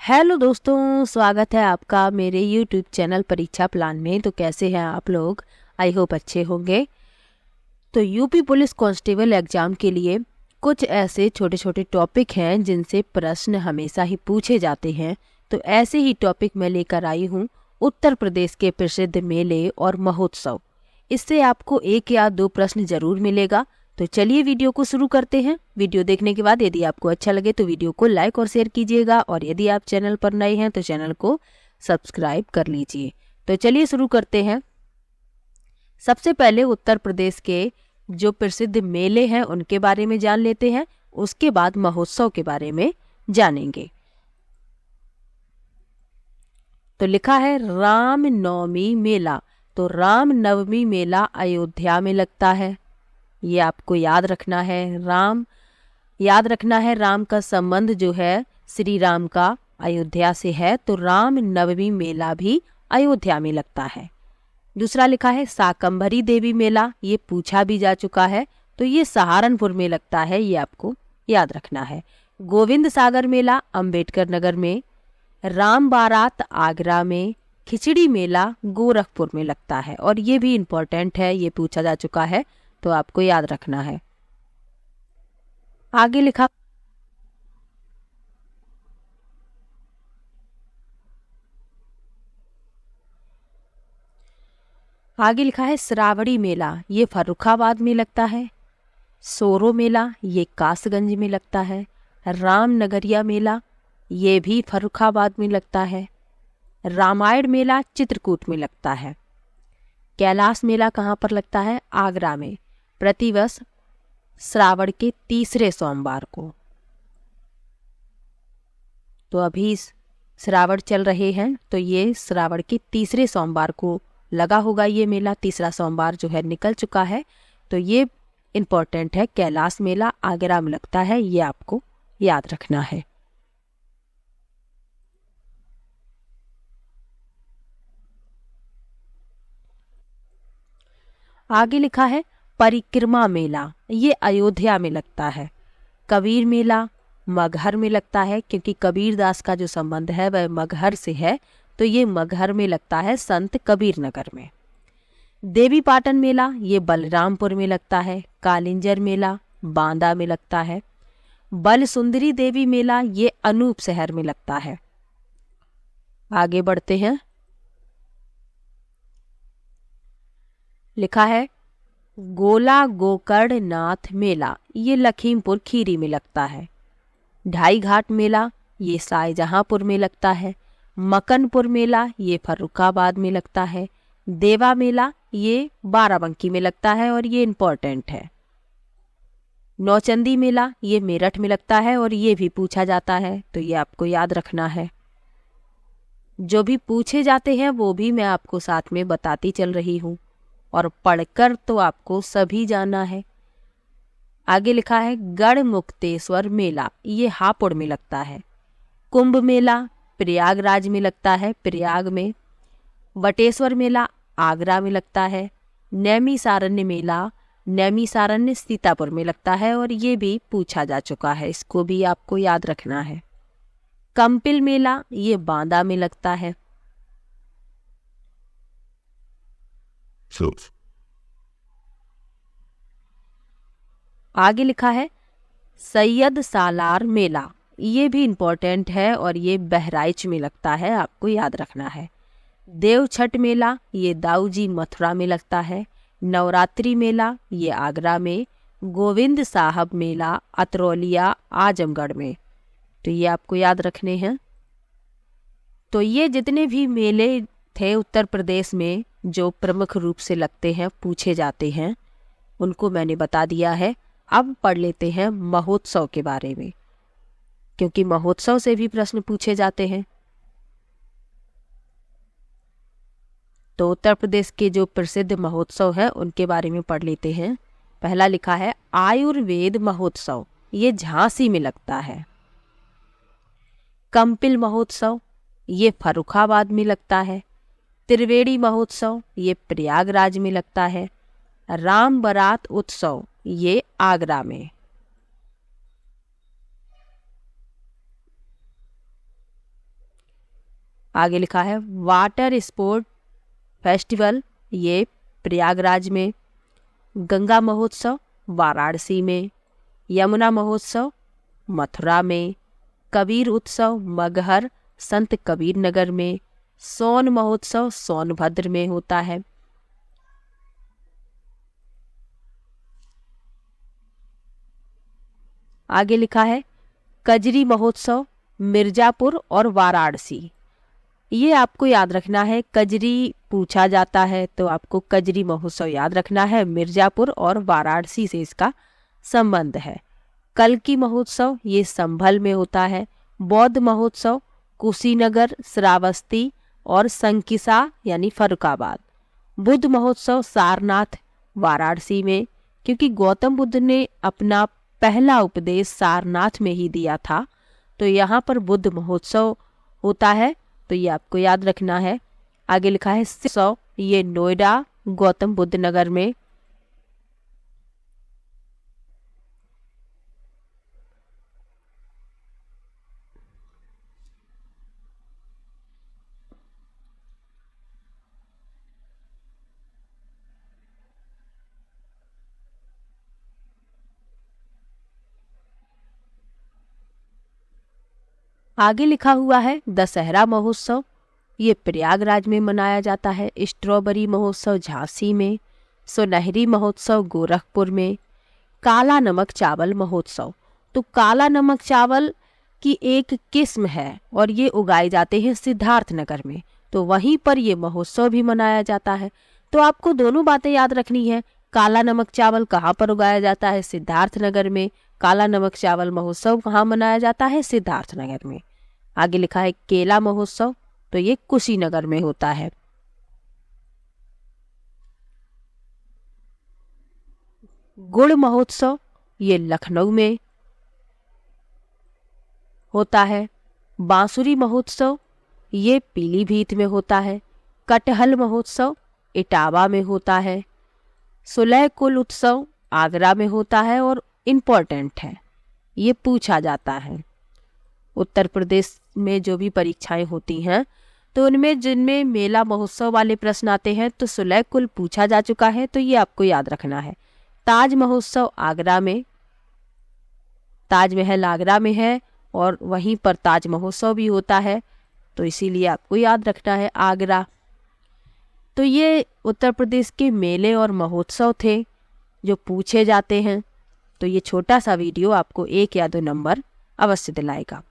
Hello दोस्तों, स्वागत है आपका मेरे यूट्यूब चैनल परीक्षा प्लान में। तो कैसे हैं आप लोग? आई होप अच्छे होंगे। तो यूपी पुलिस कांस्टेबल एग्जाम के लिए कुछ ऐसे छोटे छोटे टॉपिक हैं जिनसे प्रश्न हमेशा ही पूछे जाते हैं। तो ऐसे ही टॉपिक मैं लेकर आई हूँ उत्तर प्रदेश के प्रसिद्ध मेले और महोत्सव। इससे आपको एक या दो प्रश्न जरूर मिलेगा। तो चलिए वीडियो को शुरू करते हैं। वीडियो देखने के बाद यदि आपको अच्छा लगे तो वीडियो को लाइक और शेयर कीजिएगा, और यदि आप चैनल पर नए हैं तो चैनल को सब्सक्राइब कर लीजिए। तो चलिए शुरू करते हैं। सबसे पहले उत्तर प्रदेश के जो प्रसिद्ध मेले हैं उनके बारे में जान लेते हैं, उसके बाद महोत्सव के बारे में जानेंगे। तो लिखा है राम नवमी मेला। तो राम नवमी मेला अयोध्या में लगता है, ये आपको याद रखना है। राम का संबंध जो है श्री राम का अयोध्या से है, तो राम नवमी मेला भी अयोध्या में लगता है। दूसरा लिखा है शाकंभरी देवी मेला, ये पूछा भी जा चुका है, तो ये सहारनपुर में लगता है, ये आपको याद रखना है। गोविंद सागर मेला अंबेडकर नगर में, राम बारात आगरा में, खिचड़ी मेला गोरखपुर में लगता है, और ये भी इम्पोर्टेंट है, ये पूछा जा चुका है, तो आपको याद रखना है। आगे लिखा है श्रावणी मेला, ये फर्रुखाबाद में लगता है। सोरो मेला ये कासगंज में लगता है। रामनगरिया मेला ये भी फर्रुखाबाद में लगता है। रामायण मेला चित्रकूट में लगता है। कैलाश मेला कहाँ पर लगता है? आगरा में, प्रतिवर्ष श्रावण के तीसरे सोमवार को। तो अभी श्रावण चल रहे हैं, तो ये श्रावण के तीसरे सोमवार को लगा होगा ये मेला। तीसरा सोमवार जो है निकल चुका है, तो ये इम्पोर्टेंट है। कैलाश मेला आगरा में लगता है, ये आपको याद रखना है। आगे लिखा है परिक्रमा मेला, ये अयोध्या में लगता है। कबीर मेला मगहर में लगता है, क्योंकि कबीर दास का जो संबंध है वह मगहर से है, तो ये मगहर में लगता है, संत कबीर नगर में। देवी पाटन मेला ये बलरामपुर में लगता है। कालिंजर मेला बांदा में लगता है। बल सुंदरी देवी मेला ये अनूप शहर में लगता है। आगे बढ़ते हैं। लिखा है गोला गोकर्ण नाथ मेला, ये लखीमपुर खीरी में लगता है। ढाई घाट मेला ये शाहजहांपुर में लगता है। मकनपुर मेला ये फर्रुखाबाद में लगता है। देवा मेला ये बाराबंकी में लगता है, और ये इम्पोर्टेंट है। नौचंदी मेला ये मेरठ में लगता है, और ये भी पूछा जाता है, तो ये आपको याद रखना है। जो भी पूछे जाते हैं वो भी मैं आपको साथ में बताती चल रही हूँ, और पढ़कर तो आपको सभी जाना है। आगे लिखा है गढ़मुक्तेश्वर मेला, ये हापुड़ में लगता है। कुंभ मेला प्रयागराज में लगता है, प्रयाग में। बटेश्वर मेला आगरा में लगता है। नैमिषारण्य मेला नैमिषारण्य सीतापुर में लगता है, और ये भी पूछा जा चुका है, इसको भी आपको याद रखना है। कंपिल मेला ये बांदा में लगता है। आगे लिखा है सैयद सालार मेला, ये भी इम्पोर्टेंट है, और ये बहराइच में लगता है, आपको याद रखना है। देव छठ मेला ये दाऊजी मथुरा में लगता है। नवरात्रि मेला ये आगरा में। गोविंद साहब मेला अतरौलिया आजमगढ़ में, तो ये आपको याद रखने हैं। तो ये जितने भी मेले थे उत्तर प्रदेश में जो प्रमुख रूप से लगते हैं, पूछे जाते हैं, उनको मैंने बता दिया है। अब पढ़ लेते हैं महोत्सव के बारे में, क्योंकि महोत्सव से भी प्रश्न पूछे जाते हैं। तो उत्तर प्रदेश के जो प्रसिद्ध महोत्सव है उनके बारे में पढ़ लेते हैं। पहला लिखा है आयुर्वेद महोत्सव, ये झांसी में लगता है। कंपिल महोत्सव ये फर्रुखाबाद में लगता है। त्रिवेणी महोत्सव ये प्रयागराज में लगता है। राम बारात उत्सव ये आगरा में। आगे लिखा है वाटर स्पोर्ट फेस्टिवल, ये प्रयागराज में। गंगा महोत्सव वाराणसी में। यमुना महोत्सव मथुरा में। कबीर उत्सव मगहर संत कबीर नगर में। सोन महोत्सव सोनभद्र में होता है। आगे लिखा है कजरी महोत्सव मिर्जापुर और वाराणसी। ये आपको याद रखना है, कजरी पूछा जाता है तो आपको कजरी महोत्सव याद रखना है, मिर्जापुर और वाराणसी से इसका संबंध है। कल्की महोत्सव ये संभल में होता है। बौद्ध महोत्सव कुशीनगर, श्रावस्ती और संकिसा यानी फर्रुखाबाद। बुद्ध महोत्सव सारनाथ वाराणसी में, क्योंकि गौतम बुद्ध ने अपना पहला उपदेश सारनाथ में ही दिया था, तो यहाँ पर बुद्ध महोत्सव होता है, तो ये आपको याद रखना है। आगे लिखा है सिसौ, ये नोएडा गौतम बुद्ध नगर में। आगे लिखा हुआ है दशहरा महोत्सव, ये प्रयागराज में मनाया जाता है। स्ट्रॉबेरी महोत्सव झांसी में। सुनहरी महोत्सव गोरखपुर में। काला नमक चावल महोत्सव, तो काला नमक चावल की एक किस्म है और ये उगाए जाते हैं सिद्धार्थनगर में, तो वहीं पर ये महोत्सव भी मनाया जाता है। तो आपको दोनों बातें याद रखनी है, काला नमक चावल कहाँ पर उगाया जाता है, सिद्धार्थनगर में। काला नमक चावल महोत्सव कहाँ मनाया जाता है, सिद्धार्थनगर में। आगे लिखा है केला महोत्सव, तो ये कुशीनगर में होता है। गुड़ महोत्सव ये लखनऊ में होता है। बांसुरी महोत्सव ये पीलीभीत में होता है। कटहल महोत्सव इटावा में होता है। सुलह कुल उत्सव आगरा में होता है और इम्पोर्टेंट है, ये पूछा जाता है। उत्तर प्रदेश में जो भी परीक्षाएं होती हैं तो उनमें जिनमें मेला महोत्सव वाले प्रश्न आते हैं, तो सुलह कुल पूछा जा चुका है, तो ये आपको याद रखना है। ताज महोत्सव आगरा में, ताजमहल आगरा में है और वहीं पर ताज महोत्सव भी होता है, तो इसीलिए आपको याद रखना है आगरा। तो ये उत्तर प्रदेश के मेले और महोत्सव थे जो पूछे जाते हैं। तो ये छोटा सा वीडियो आपको 1 या 2 नंबर अवश्य दिलाएगा।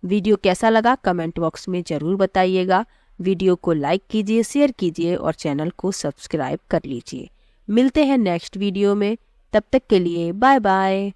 वीडियो कैसा लगा कमेंट बॉक्स में ज़रूर बताइएगा। वीडियो को लाइक कीजिए, शेयर कीजिए और चैनल को सब्सक्राइब कर लीजिए। मिलते हैं नेक्स्ट वीडियो में, तब तक के लिए बाय बाय।